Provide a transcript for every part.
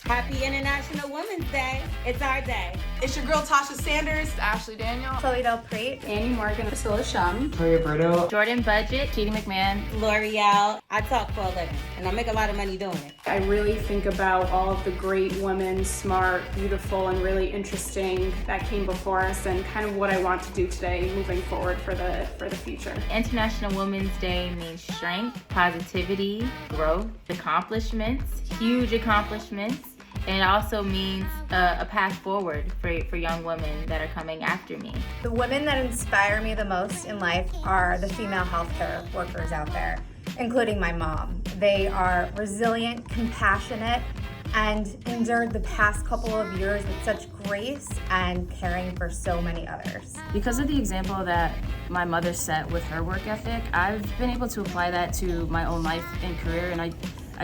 Happy International Women's Day. It's our day. It's your girl Tasha Sanders, Ashley Daniel, Chloe Del Prete, Annie Morgan, Priscilla Shum, Toya Berto, Jordan Budget, Katie McMahon, L'Oreal. I talk for a living, and I make a lot of money doing it. I really think about all of the great women, smart, beautiful, and really interesting that came before us, and kind of what I want to do today moving forward for the future. International Women's Day means strength, positivity, growth, accomplishments, huge accomplishments, and it also means a path forward for young women that are coming after me. The women that inspire me the most in life are the female healthcare workers out there, including my mom. They are resilient, compassionate, and endured the past couple of years with such grace and caring for so many others. Because of the example that my mother set with her work ethic, I've been able to apply that to my own life and career, and I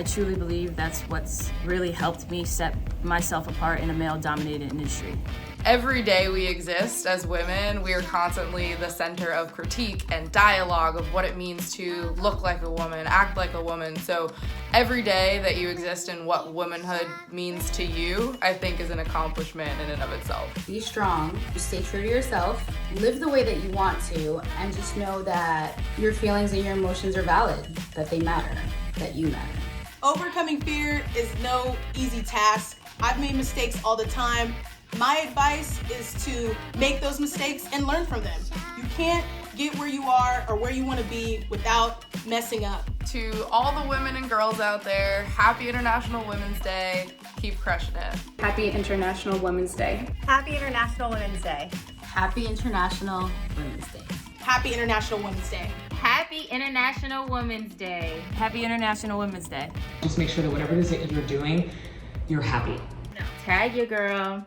truly believe that's what's really helped me set myself apart in a male-dominated industry. Every day we exist as women, we are constantly the center of critique and dialogue of what it means to look like a woman, act like a woman. So every day that you exist and what womanhood means to you, I think is an accomplishment in and of itself. Be strong, stay true to yourself, live the way that you want to, and just know that your feelings and your emotions are valid, that they matter, that you matter. Overcoming fear is no easy task. I've made mistakes all the time. My advice is to make those mistakes and learn from them. You can't get where you are or where you want to be without messing up. To all the women and girls out there, happy International Women's Day. Keep crushing it. Happy International Women's Day. Happy International Women's Day. Happy International Women's Day. Happy International Women's Day. Happy International Women's Day. Happy International Women's Day. just make sure that whatever it is that you're doing, you're happy. Tag your girl.